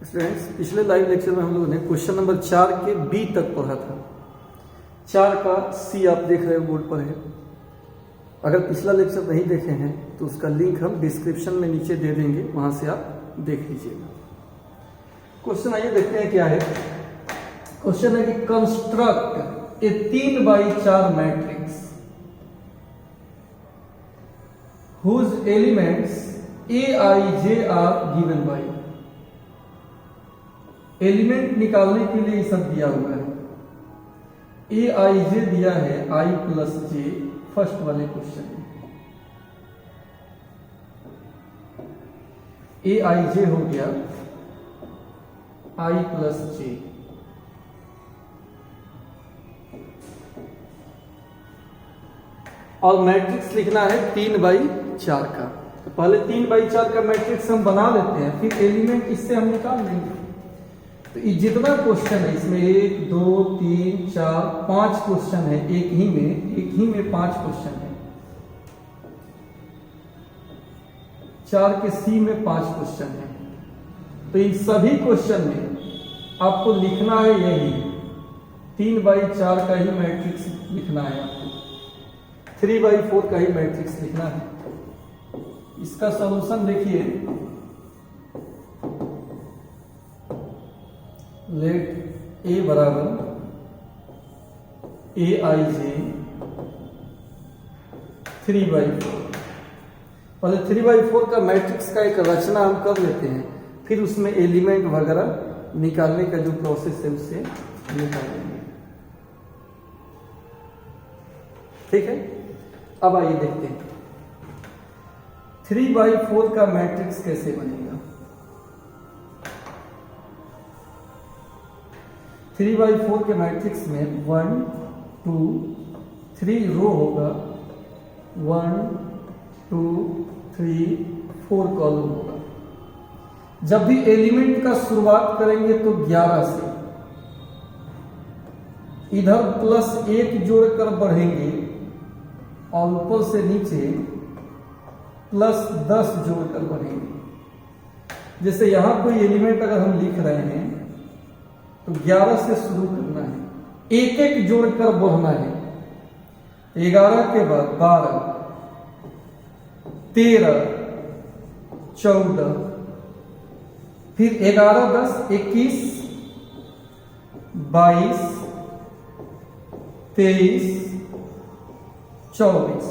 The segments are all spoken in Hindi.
स्टूडेंट्स, पिछले लाइव लेक्चर में हम लोगों ने क्वेश्चन नंबर 4 के बी तक पढ़ा था। 4 का सी आप देख रहे हो बोर्ड पर है। अगर पिछला लेक्चर नहीं देखे हैं तो उसका लिंक हम डिस्क्रिप्शन में नीचे दे देंगे, वहां से आप देख लीजिएगा। क्वेश्चन आइए देखते हैं क्या है। क्वेश्चन है कि construct A 3x4 matrix whose elements a i j are given by। Element निकालने के लिए ये सब दिया हुआ है। ए आई जे दिया है आई प्लस जे, फर्स्ट वाले क्वेश्चन में ए आई जे हो गया आई प्लस जे। और मैट्रिक्स लिखना है 3x4 का। तो पहले 3x4 का मैट्रिक्स हम बना लेते हैं, फिर एलिमेंट इससे हम निकाल लेंगे। तो ये जितना क्वेश्चन है इसमें 1 2 3 4 5 क्वेश्चन है, एक ही में 5 क्वेश्चन है। 4 के सी में 5 क्वेश्चन है। तो इन सभी क्वेश्चन में आपको लिखना है यही 3x4 का ही मैट्रिक्स लिखना है, आपको 3x4 का ही मैट्रिक्स लिखना है। इसका सॉल्यूशन देखिए, लेट ए बराबर ए आई जे 3x4। पहले 3x4 का मैट्रिक्स का एक रचना हम कर लेते हैं, फिर उसमें एलिमेंट वगैरह निकालने का जो प्रोसेस है उससे निकालेंगे। ठीक है, अब आइए देखते हैं 3x4 का मैट्रिक्स कैसे बनेगा। 3x4 के मैट्रिक्स में 1 2 3 रो होगा, 1 2 3 4 कॉलम होगा। जब भी एलिमेंट का शुरुआत करेंगे तो 11 से, इधर +1 जोड़कर बढ़ेंगे और ऊपर से नीचे +10 जोड़कर बढ़ेंगे। जैसे यहां कोई एलिमेंट अगर हम लिख रहे हैं तो 11 से शुरू करना है, एक एक जोड़कर बढ़ना है। 11 के बाद 12 13 14, फिर 11 10 21 22 23 24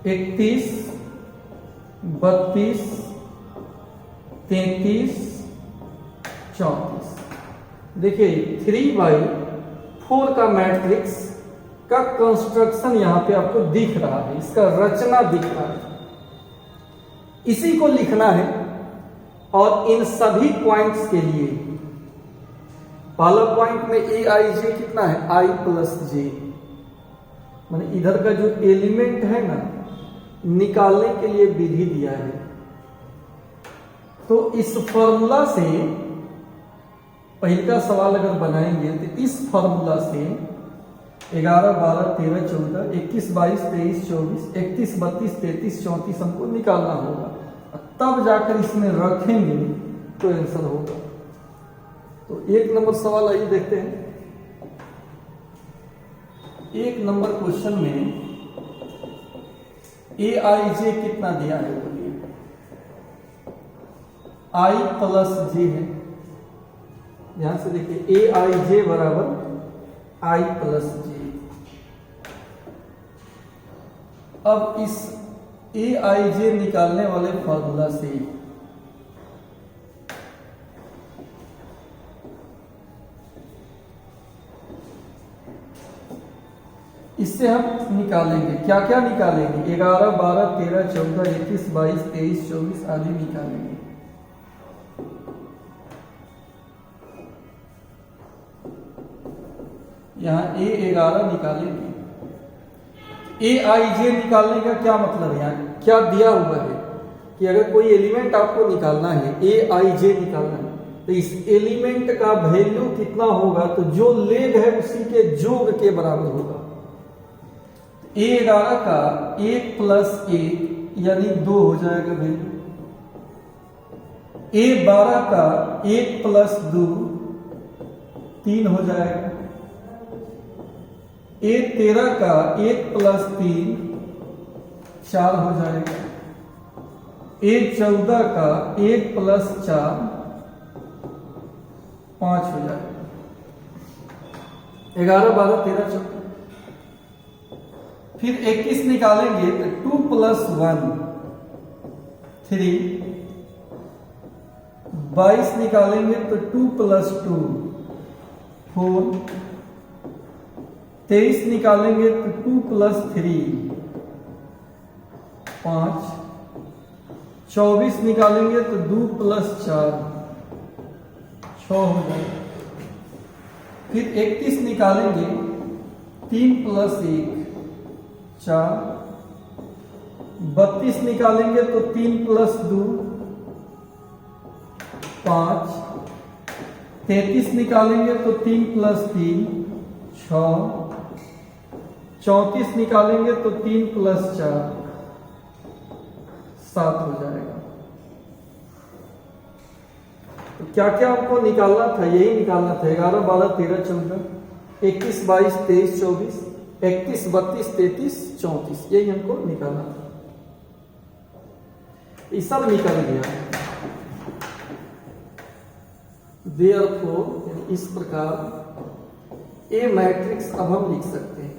31 32 33 34। देखिए 3x4 का मैट्रिक्स का कंस्ट्रक्शन यहां पे आपको दिख रहा है, इसका रचना दिख रहा है, इसी को लिखना है। और इन सभी पॉइंट्स के लिए पहला पॉइंट में ए आई जे कितना है आई प्लस जे, माने इधर का जो एलिमेंट है ना, निकालने के लिए विधि दिया है। तो इस फॉर्मूला से पहले का सवाल अगर बनाएंगे तो इस फॉर्मूला से 11 12 13 14 21 22 23 24 31 32 33 34 हमको निकालना होगा, तब जाकर इसमें रखेंगे तो आंसर होगा। तो 1 नंबर सवाल आइए देखते हैं। 1 नंबर क्वेश्चन में ए आई जे कितना दिया है, बोलिए आई प्लस जे है। ध्यान से देखिए ए आई जे बराबर आई प्लस जे। अब इस ए आई जे निकालने वाले फॉर्मूला से इससे हम निकालेंगे क्या क्या निकालेंगे, 11 12 13 14 21 22 23 24 आदि निकालेंगे। यहां A11 निकालेंगे। ए आई जे निकालने का क्या मतलब है, यहाँ क्या दिया हुआ है कि अगर कोई एलिमेंट आपको निकालना है, ए आई जे निकालना है, तो इस एलिमेंट का वैल्यू कितना होगा, तो जो लेग है उसी के जोग के बराबर होगा। A11 का 1 + 1 यानी 2 हो जाएगा वैल्यू। A12 का 1 प्लस 2 3 हो जाएगा। A13 का 1 प्लस 3 4 हो जाएगा। A14 का 1 प्लस 4 5 हो जाएगा। 11, 12, 13, 14। फिर 21 निकालेंगे तो 2 प्लस 1 3। 22 निकालेंगे तो 2 प्लस 2 4। 23 निकालेंगे तो 2 प्लस 3 5। 24 निकालेंगे तो 2 प्लस 4 6 हो जाएगा। फिर 31 निकालेंगे 3 प्लस 1 4। 32 निकालेंगे तो 3 प्लस 2 5। 33 निकालेंगे तो 3 प्लस 3 6। 34 निकालेंगे तो 3 प्लस 4 7 हो जाएगा। तो क्या क्या आपको निकालना था, यही निकालना था। 11, 12, 13, 14, 21, 22, 23, 24, 31, 32, 33, 34, यही हमको निकालना था। ये सब निकल गया। देयरफॉर इस प्रकार ए मैट्रिक्स अब हम लिख सकते हैं।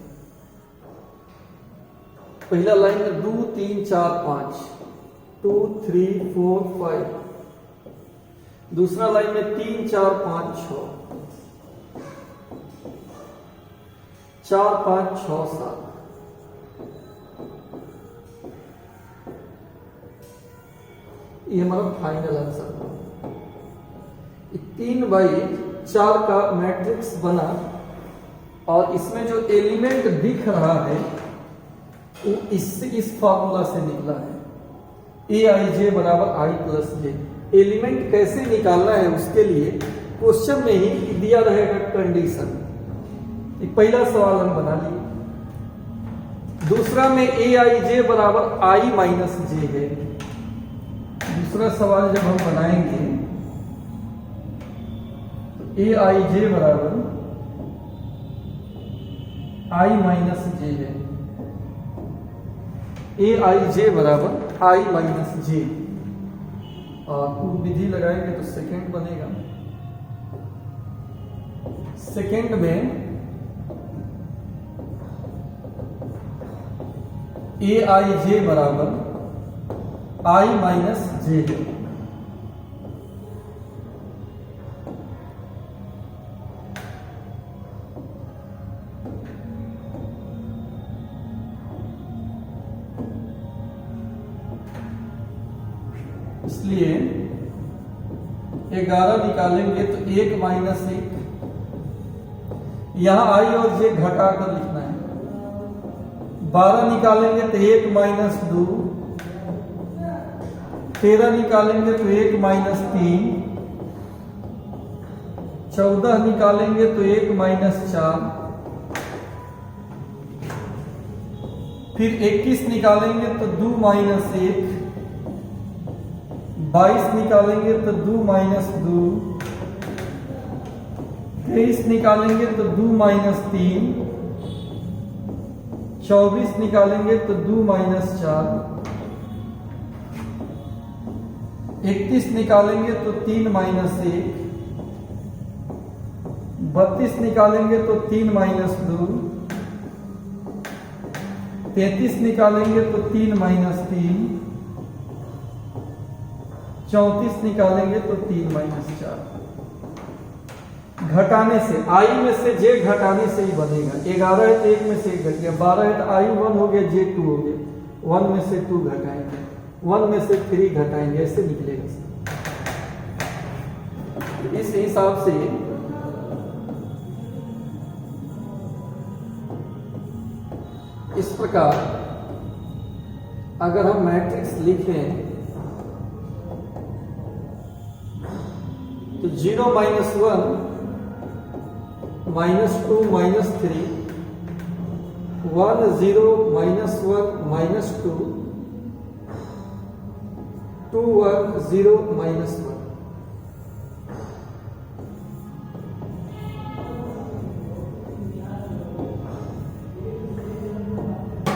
पहला लाइन में 2, 3, 4, 5, 2, 3, 4, 5। दूसरा लाइन में 3, 4, 5, 6, 4, 5, 6, 7। ये हमारा फाइनल आंसर। 3/4 का मैट्रिक्स बना और इसमें जो एलिमेंट दिख रहा है वो इस फॉर्मूला से निकला है। Aij बराबर i प्लस जे। एलिमेंट कैसे निकालना है उसके लिए क्वेश्चन में ही दिया रहेगा कंडीशन। पहला सवाल हम बना लिए। दूसरा में Aij बराबर i माइनस जे है। दूसरा सवाल जब हम बनाएंगे तो Aij बराबर i माइनस जे है। Aij बराबर i माइनस जे और विधि लगाएंगे तो सेकंड बनेगा। सेकंड में Aij बराबर i माइनस जे है। इसलिए 11 निकालेंगे तो 1 माइनस 1। यहां i और j घटा कर लिखना है। 12 निकालेंगे तो 1 माइनस 2। 13 निकालेंगे तो 1 माइनस 3। 14 निकालेंगे तो 1 माइनस 4। फिर 21 निकालेंगे तो 2 माइनस 1। 22 निकालेंगे तो 2 माइनस 2। 23 निकालेंगे तो 2 माइनस 3। 24 निकालेंगे तो 2 माइनस 4। 31 निकालेंगे तो 3 माइनस 1। 32 निकालेंगे तो 3 माइनस 2। 33 निकालेंगे तो 3 माइनस 3। 34 निकालेंगे तो 3 माइनस 4। घटाने से i में से j घटाने से ही बनेगा। 11 है तो 1 में से 1 घट गया। 12 है तो i 1 हो गया, j 2 हो गया। 1 में से 2 घटाएंगे, 1 में से 3 घटाएंगे, ऐसे निकलेगा। इस हिसाब से इस प्रकार अगर हम मैट्रिक्स लिखें तो 0 minus 1 minus 2 minus 3 1 0 minus 1 minus 2 2 1 0 -1।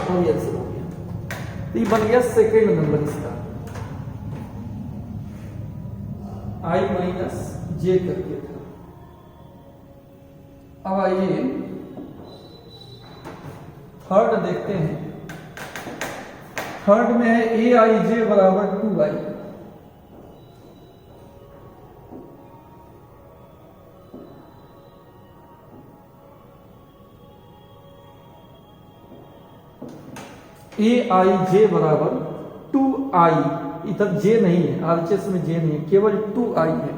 और आंसर हो गया। तो ये बन गया सेकेंड नंबर इसका, I - J करके था। अब आइए थर्ड देखते हैं। थर्ड में है AIJ बराबर 2I। AIJ बराबर 2I, इधर J नहीं है, RHS में J नहीं है, केवल 2I है।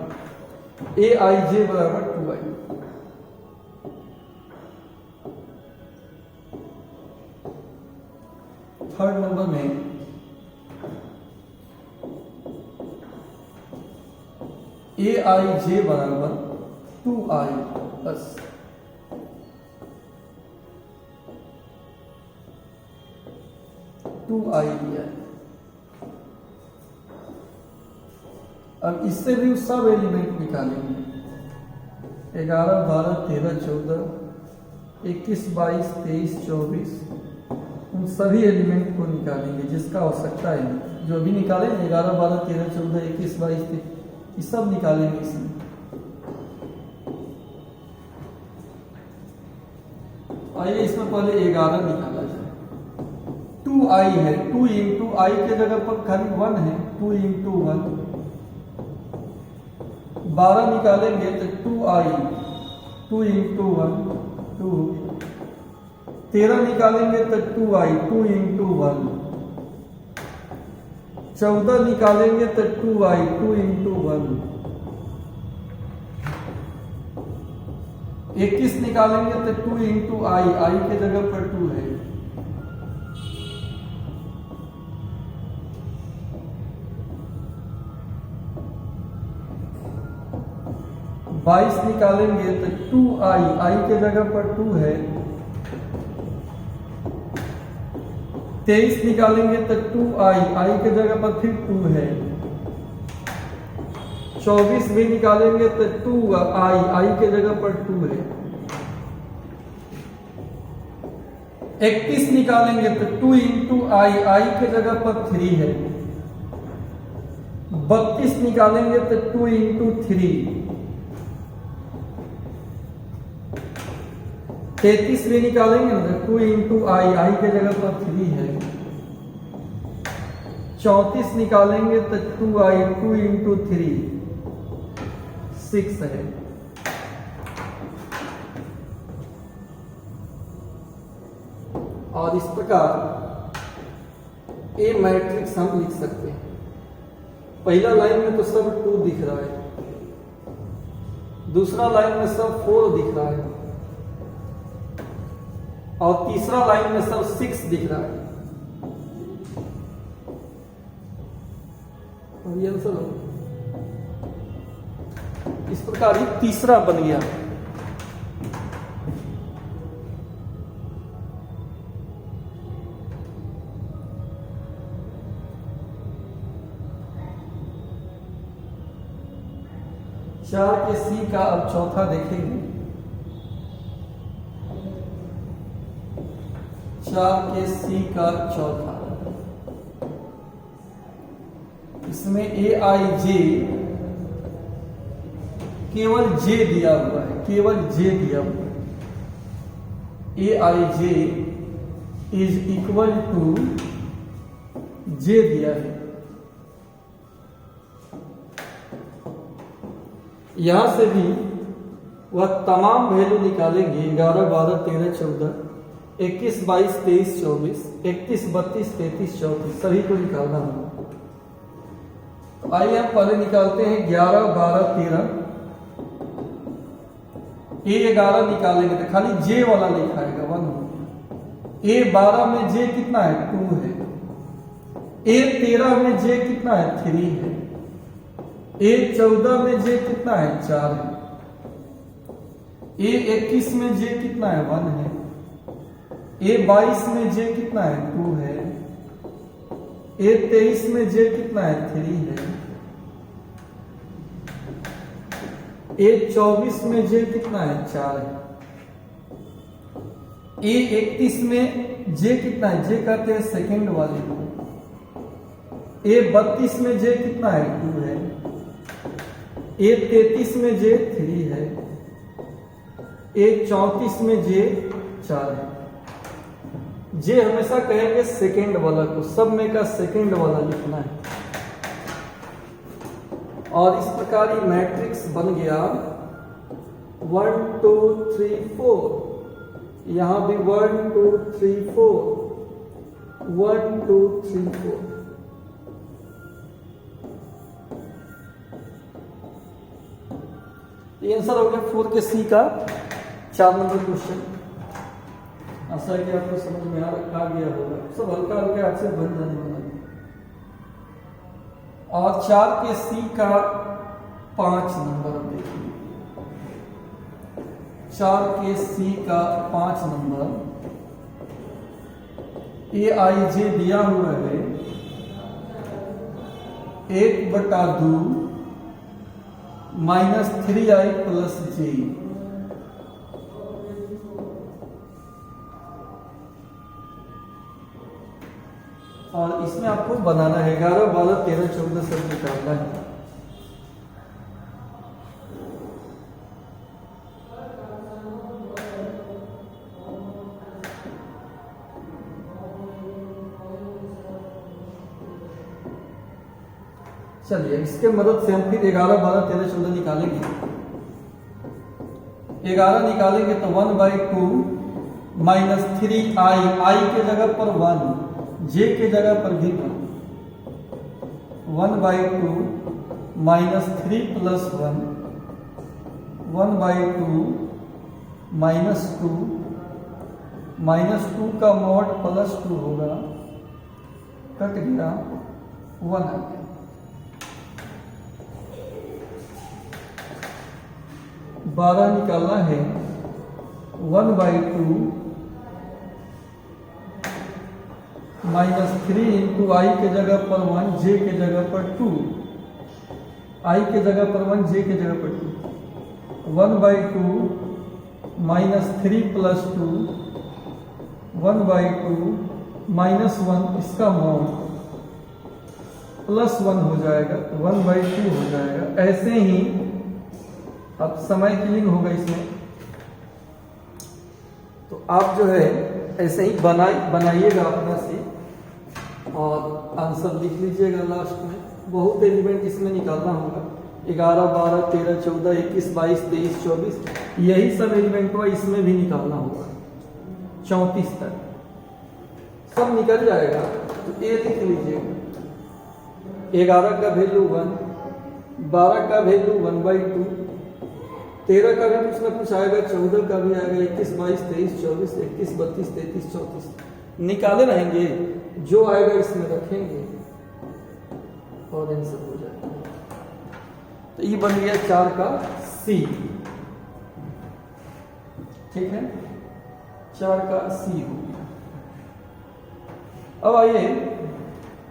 AIJ बराबर 2I। थर्ड नंबर में AIJ बराबर 2I बस। I दिया है। अब इससे भी सब एलिमेंट निकालेंगे, 11 12 13 14 21 22 23 24, उन सभी एलिमेंट को निकालेंगे जिसका आवश्यकता है। जो भी निकालेंगे 11 12 13 14 21 22 23 ये सब निकालेंगे इसमें। आइए इसमें पहले 11 निकाला जाए। 2I है, 2 इंटू आई के जगह पर खाली 1 है, 2 इंटू 1। 12 निकालेंगे तो 2I, 2 इंटू 1 2। 13 निकालेंगे तो 2I, 2 इंटू 1। 14 निकालेंगे तो 2I, 2 इंटू 1। 21 निकालेंगे तो 2 इंटू आई, आई के जगह पर 2 है। 22 निकालेंगे तो 2I, आई के जगह पर 2 है। 23 निकालेंगे तो 2I, आई के जगह पर फिर 2 है। 24 भी निकालेंगे तो 2I, आई के जगह पर 2 है। 31 निकालेंगे तो 2 इंटू आई, आई के जगह पर 3 है। 32 निकालेंगे तो 2 इंटू 3। 33 भी निकालेंगे ना तो 2 इंटू आई, आई के जगह पर 3 है। 34 निकालेंगे तो 2I, 2 इंटू 3 6 है। और इस प्रकार ए मैट्रिक्स हम लिख सकते हैं। पहला लाइन में तो सब 2 दिख रहा है, दूसरा लाइन में सब 4 दिख रहा है, और तीसरा लाइन में सब 6 दिख रहा है। और ये आंसर हो इस प्रकार ही तीसरा बन गया। चार के सी का अब चौथा देखेंगे। 4 के सी का चौथा, इसमें AIJ केवल J दिया हुआ है, केवल J दिया हुआ है। AIJ is equal to J दिया है। यहां से भी वह तमाम वैल्यू निकालेंगे, 11 12 13 14 21 22 23 24 31 32 33 34 सभी को निकालना होगा। तो आइए हम पहले निकालते हैं 11 12 13। A11 निकालेंगे तो खाली J वाला लिखा है 1 हो। A12 में J कितना है 2 है। A13 में J कितना है 3 है। A14 में J कितना है 4 है। A21 में J कितना है 1 है। A22 में J कितना है 2 है। A23 में जे कितना है 3 है। A24 में जे कितना है 4 है। A31 में जे कितना है, जे कहते हैं सेकेंड वाले को। A32 में जे कितना है 2 है। A33 में जे 3 है। A34 में जे 4 है। जे हमेशा कहेंगे सेकेंड वाला को, सब में का सेकेंड वाला लिखना है। और इस प्रकार ये मैट्रिक्स बन गया 1 2 3 4। यहां भी 1 2 3 4 1 2 3 4। ये आंसर हो गया 4 के सी का 4 नंबर क्वेश्चन। आशा है कि आपको समझ में आ गया होगा। सब हल्का हल्का आपसे बन जाने वाला है। और 4 के सी का 5 नंबर देखिए। 4 के सी का 5 नंबर AIJ दिया हुआ है 1/2 -3i + j। और इसमें आपको बनाना है 11 12 13 14 सब निकालना है। चलिए इसके मदद से हम फिर 11 12 13 14 निकालेंगे। 11 निकालेंगे तो 1/2 -3i, i के जगह पर 1, j के जगह पर भी 1। 1/2 -3 + 1 1/2 -2 का मॉड +2 होगा, कट गया 1 आ गया। 12 निकालना है 1/2 -3 × i के जगह पर 1, j के जगह पर 2, i के जगह पर 1, j के जगह पर 2। 1/2 -3 + 2 1/2 -1, इसका मॉड +1 हो जाएगा, 1/2 हो जाएगा। ऐसे ही अब समय किलिंग होगा इसमें, तो आप जो है ऐसे ही बनाइएगा अपना से और आंसर लिख लीजिएगा लास्ट में। बहुत एलिमेंट इसमें निकालना होगा। 11 12 13 14 21 22 23 24 यही सब एलिमेंट को इसमें भी निकालना होगा। 34 तक सब निकल जाएगा। तो ये लिख लीजिएगा 11 का वैल्यू 1, 12 का वैल्यू 1/2, 13 का भी कुछ ना कुछ आएगा, 14 का भी आएगा, 21 22 23 24 21 32 33 34 निकाले रहेंगे। जो आएगा इसमें रखेंगे और आंसर हो जाएगा। तो ये बन गया 4 का सी। ठीक है, 4 का सी हो गया। अब आइए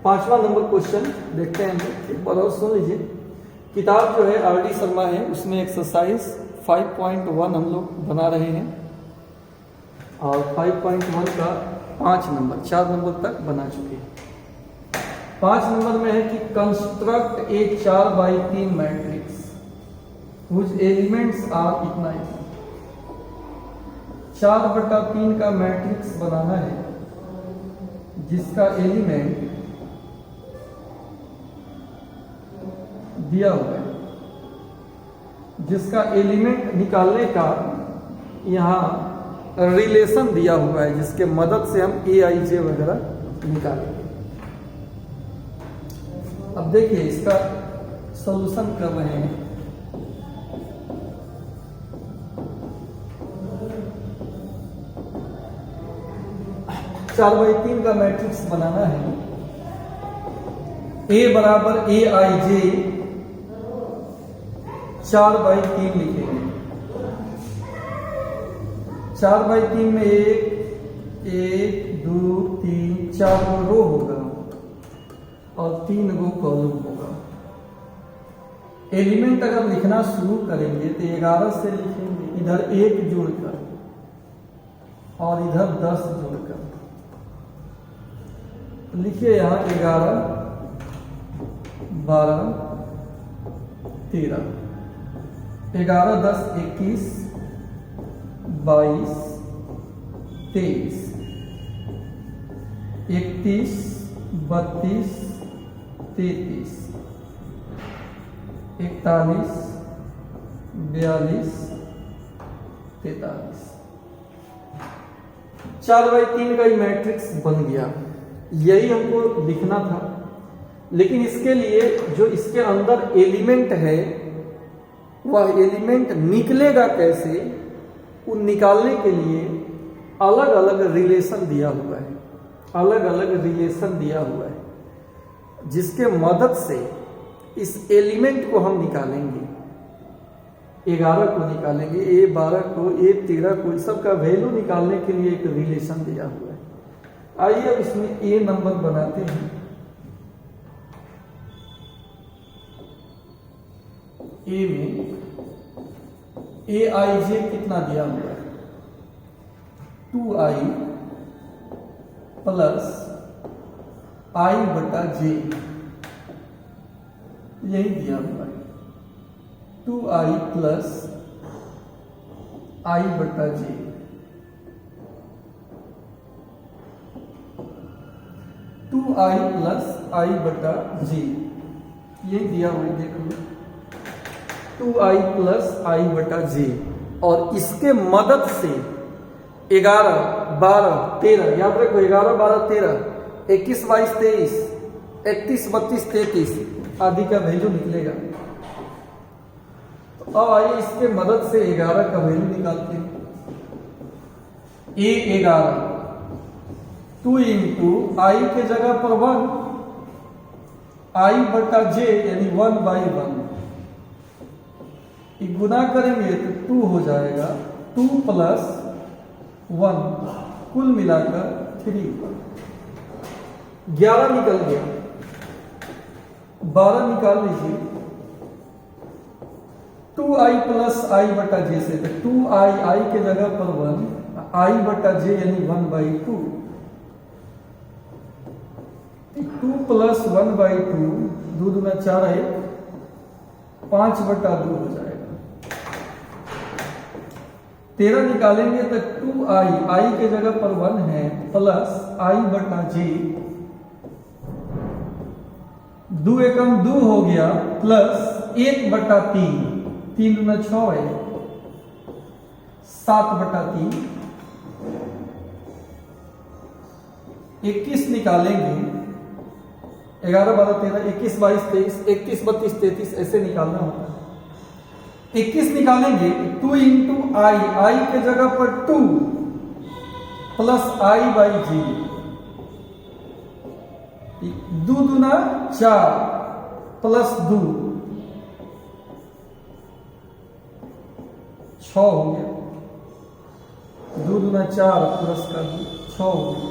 5वां नंबर क्वेश्चन देखते हैं। एक बार और सुन लीजिए। किताब जो है RD शर्मा है, उसमें एक्सरसाइज 5.1 हम लोग बना रहे हैं और 5.1 का 5 नंबर 4 नंबर तक बना चुके हैं। 5 नंबर में है कि construct a 4/3 matrix whose elements are इतना ही। 4/3 का मैट्रिक्स बनाना है जिसका एलिमेंट दिया हुआ है, जिसका एलिमेंट निकालने का यहाँ रिलेशन दिया हुआ है, जिसके मदद से हम AIJ वगैरह निकालेंगे। अब देखिए इसका सॉल्यूशन कर रहे हैं। चार बाई 3 का मैट्रिक्स बनाना है। A बराबर AIJ 4/3 लिखेंगे। 4/3 में 1 2 3 4 रो होगा। और 3 गो कॉलम होगा। एलिमेंट अगर लिखना शुरू करेंगे तो 11 से लिखेंगे, इधर 1 जोड़कर और इधर 10 जोड़कर। लिखिए यहां 11, 12, 13, 11, 10, 21, 22, 23, 31, 32, 33, 41, 42, 43। 4/3 का मैट्रिक्स बन गया। यही हमको लिखना था, लेकिन इसके लिए जो इसके अंदर एलिमेंट है वह एलिमेंट निकलेगा कैसे, वो निकालने के लिए अलग अलग रिलेशन दिया हुआ है, अलग अलग रिलेशन दिया हुआ है, जिसके मदद से इस एलिमेंट को हम निकालेंगे। 11 को निकालेंगे, A12 को, A13 को, इस सब का वैल्यू निकालने के लिए एक रिलेशन दिया हुआ है। आइए अब इसमें A नंबर बनाते हैं। A में Aij कितना दिया हुआ है? 2i प्लस i बटा j, यही दिया हुआ है। 2i प्लस i बटा j, 2i प्लस i बटा j, ये दिया हुआ है। देखो 2i प्लस i बटा j, और इसके मदद से 11, 12, 13, याद रखो 11, 12, 13, 21, 22, 23, 31, 32, 33 आदि का वैल्यू निकलेगा। तो अब आइए इसके मदद से 11 का वैल्यू निकालते हैं। A11 2 इंटू आई के जगह पर 1, i बटा j यानी 1/1, गुना करेंगे तो 2 हो जाएगा। 2 प्लस 1 कुल मिलाकर 3, 11 निकल गया। 12 निकाल लीजिए 2i प्लस i बटा j से, तो 2i, i के जगह पर 1, i बटा j यानी 1/2, 2 प्लस 1/2, 2 दूना 4 है, 5/2 हो जाएगा। 13 निकालेंगे तो 2i, i के जगह पर 1 है, प्लस i बटा j, 2 एकम 2 हो गया, प्लस 1/3, 3 दूना 6 है, 7/3, 21 निकालेंगे, 11, 12, 13, 21, 22, 23, 31, 32, 33 ऐसे निकालना होगा। 21 निकालेंगे 2 इंटू आई, आई के जगह पर 2 प्लस i बाई जी, 2 दूना 4 प्लस 2 6 हो गया, 2 दूना 4 प्लस का 6 हो गया।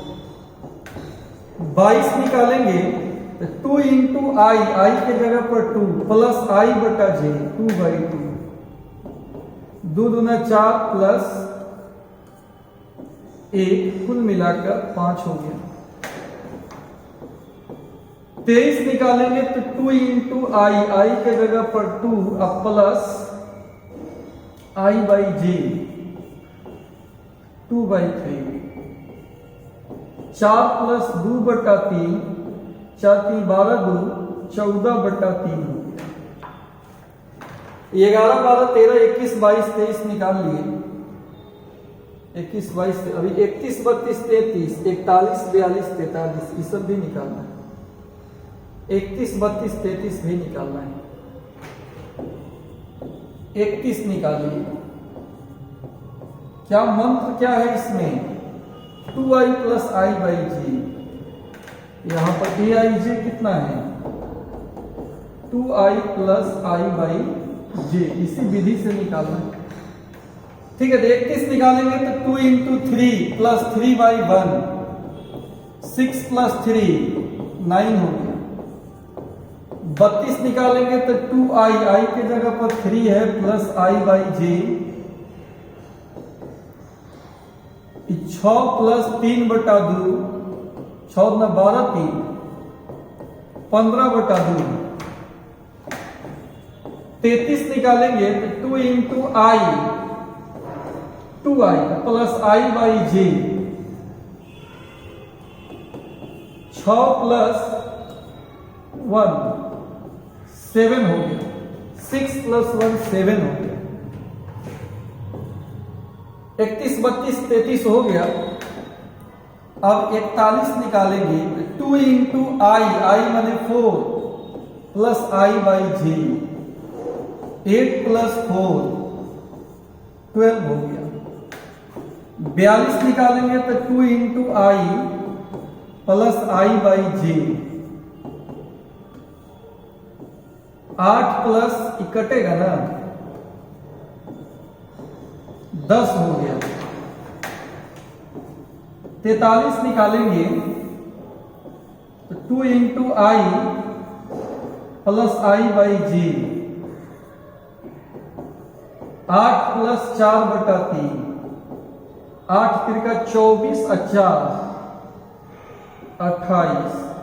22 निकालेंगे तो 2 इंटू आई, आई के जगह पर 2 प्लस i बटा j, 2/2, 2 दूना 4 प्लस 1 कुल मिलाकर 5 हो गया। 23 निकालेंगे तो 2 इंटू आई, आई के जगह पर 2 अब plus i by j, 2/3, 4 plus 2/3, 4 3 12, 2 14/3 हो गया। 11, 12, 13, 21, 22, 23 निकाल लिए। 21, 22, अभी 31, 32, 33, 41, 42, 43 ये सब भी निकालना है। 31, 32, 33 भी निकालना है। 31 निकालिए। क्या मंत्र क्या है इसमें? 2i प्लस i बाई जी। यहां पर aij कितना है? 2i प्लस i बाई जे, इसी विधि से निकालना है। ठीक है, 31 निकालेंगे तो 2 इंटू 3 प्लस 3/1, 6 प्लस 3 9 हो गया। 32 निकालेंगे तो 2i, आई के जगह पर 3 है, plus i by J, 6 plus 3/2, 6 ना 12, 3, 15/2, 33 निकालेंगे तो 2 into I, 2i plus i by J, 6 plus 1 7 हो गया, 6 प्लस 1 7 हो गया, 31, 32, 33 हो गया। अब 41 निकालेंगे तो 2 इंटू आई, आई माने 4 plus I by J, 8 plus 4 12 हो गया। 42 निकालेंगे तो 2 into I plus I by J, 8 plus कटेगा ना, 10 हो गया। 43 निकालेंगे तो 2 into I plus I by J, 8 plus 4/3, 8 तिरका 24, 28,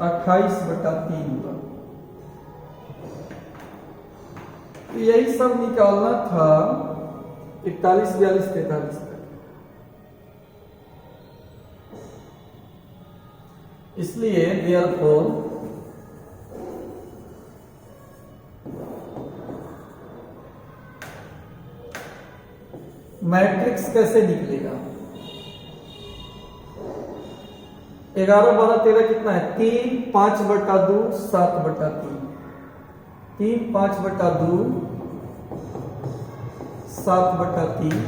28/3 हुआ। तो यही सब निकालना था 41, 42, 43 तक। इसलिए देयरफॉर मैट्रिक्स कैसे निकलेगा? 11, 12, 13 कितना है? 3, 5/2, 7/3, 3, 5/2, 7/3,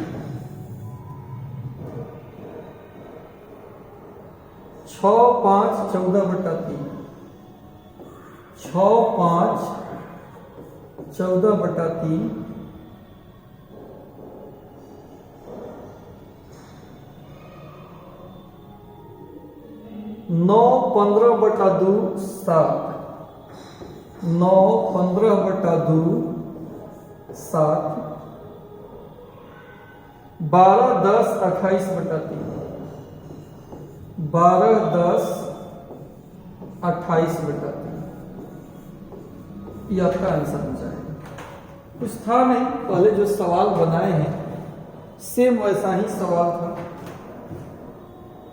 6, 5, 14/3, 6, 5, 14/3, 9, 15/2, 7, 9, 15/2, 7, 12, 10, 28/3, 12, 10, 28/3। ये आपका आंसर हो जाएगा। कुछ था नहीं, पहले जो सवाल बनाए हैं सेम वैसा ही सवाल था,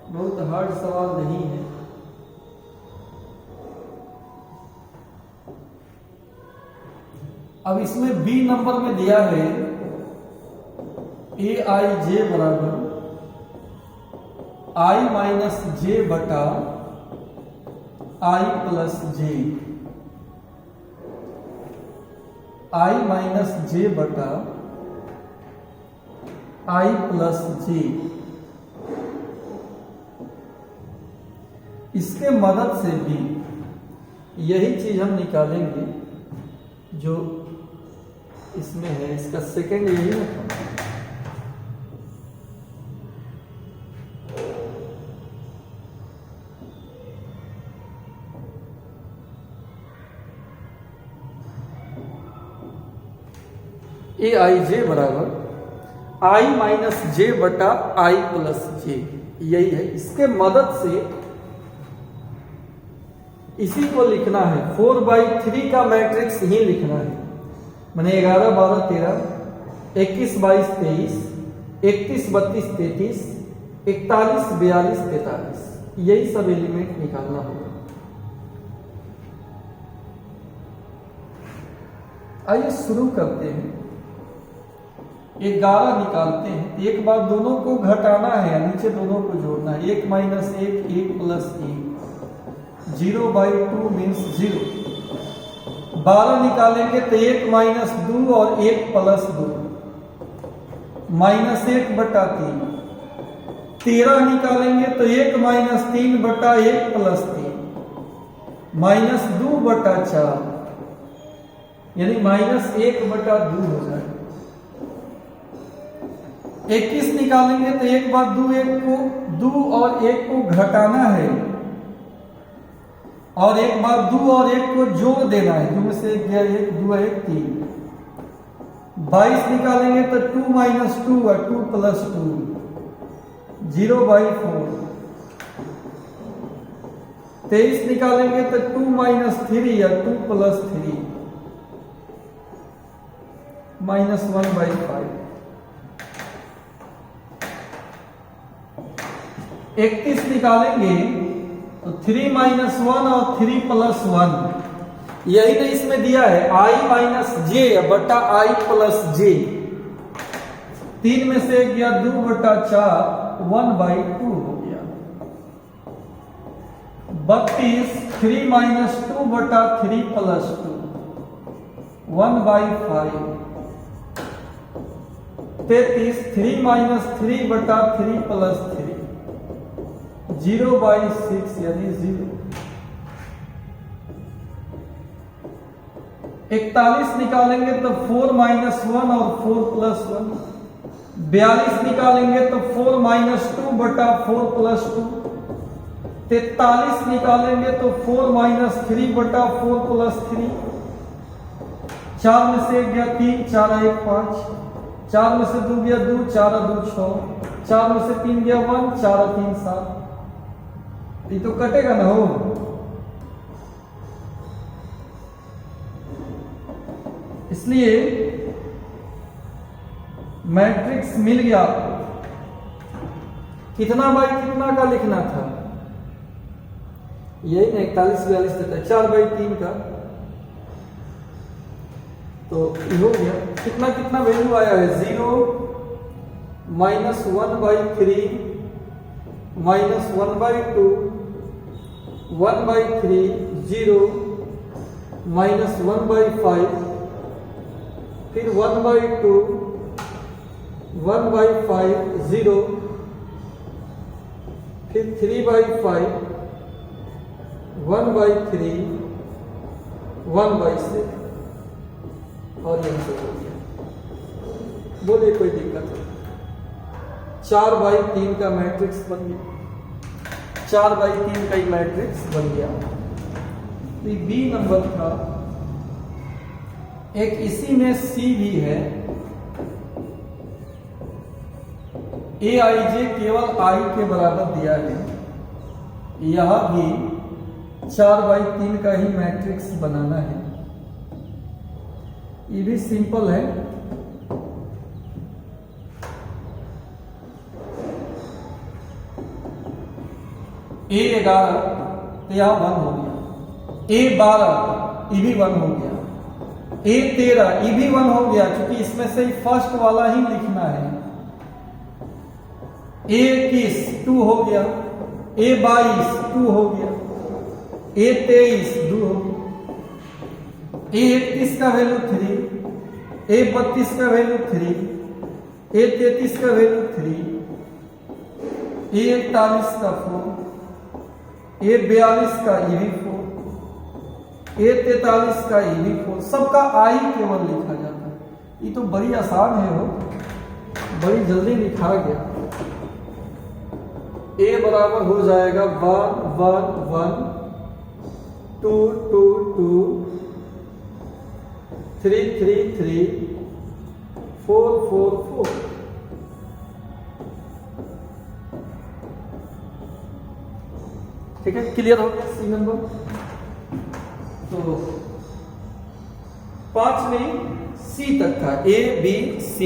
बहुत हार्ड सवाल नहीं है। अब इसमें बी नंबर में दिया है ए आई जे बराबर आई माइनस जे बटा आई प्लस जे, आई माइनस जे बटा आई प्लस जे। इसके मदद से भी यही चीज हम निकालेंगे जो इसमें है। इसका सेकंड यही है, ए आई जे बराबर आई माइनस जे बटा आई प्लस जे, यही है। इसके मदद से इसी को लिखना है, 4/3 का मैट्रिक्स ही लिखना है। मैंने 11, 12, 13, 21, 22, 23, 31, 32, 33, 41, 42, 43, यही सब एलिमेंट निकालना होगा। आइए शुरू करते हैं। 11 निकालते हैं, एक बार दोनों को घटाना है, नीचे दोनों को जोड़ना है। 1 - 1, 1 + 1, 0/2 मीन्स 0। 12 निकालेंगे तो 1 - 2 और 1 + 2, -1/3। 13 निकालेंगे तो 1 - 3 बटा 1 + 3, -2/4, यानी -1/2 हो जाएगा। 21 निकालेंगे तो एक बार 2 और 1 को घटाना है, और एक बार 2 और 1 को जोड़ देना है। 2 में से 1 गया 1, 2 है 1, 3। 22 निकालेंगे तो 2 माइनस 2 है 2 प्लस 2, 0/4। 23 निकालेंगे तो 2 माइनस 3 या 2 प्लस 3, -1/5। 31 निकालेंगे तो 3 माइनस 1 और 3 प्लस 1, यही नहीं इसमें दिया है, i माइनस जे बटा i प्लस जे। 3 में से 1 गया 2/4, 1/2 हो गया। 32 3 माइनस 2/3 प्लस 2, 1/5। 33 3 माइनस 3/3 प्लस 3, 0/6 यानी 0। 41 निकालेंगे तो 4 माइनस 1 और 4 प्लस 1। 42 निकालेंगे तो 4 माइनस 2/4 प्लस 2। 43 निकालेंगे तो 4 माइनस 3/4 प्लस 3। 4 में से 1 गया 3, 4 1 5। 4 में से 2 गया 2, 4 2 6। 4 में से 3 गया 1, 4 3 7। ये तो कटेगा ना हो। इसलिए मैट्रिक्स मिल गया आपको। कितना बाई कितना का लिखना था, यही ना 41 42 देता है, 4/3 का। तो ये हो गया। कितना कितना वैल्यू आया है, 0 -1/3 -1/2 1/3 0 -1/5 फिर 1/2 1/5 0 फिर 3/5 1/3 1/6 और ये सब हो गया। बोलिए कोई दिक्कत है? 4/3 का मैट्रिक्स बन गया। 4/3 का ही मैट्रिक्स बन गया। तो बी नंबर था। एक इसी में सी भी है। aij केवल i के बराबर दिया है। यह भी 4/3 का ही मैट्रिक्स बनाना है। ये भी सिंपल है। A11 तो यहां 1 हो गया। A12 ये भी 1 हो गया। A13 ये भी 1 हो गया, क्योंकि इसमें से फर्स्ट वाला ही लिखना है। A21 2 हो गया। A22 2 हो गया। A23 2 हो गया। A31 का वैल्यू 3, A32 का वैल्यू 3, A33 का वैल्यू 3, A41 का 4, A42 का ये भी 4, A43 का ये भी 4। सबका आई केवल लिखा जाता है। ये तो बड़ी आसान है, हो बड़ी जल्दी लिखा गया। A बराबर हो जाएगा 1 1 1 2 2 2 3 3 3 4 4 4। ठीक है, क्लियर हो गया सी नंबर। तो 5 में सी तक था, A B C।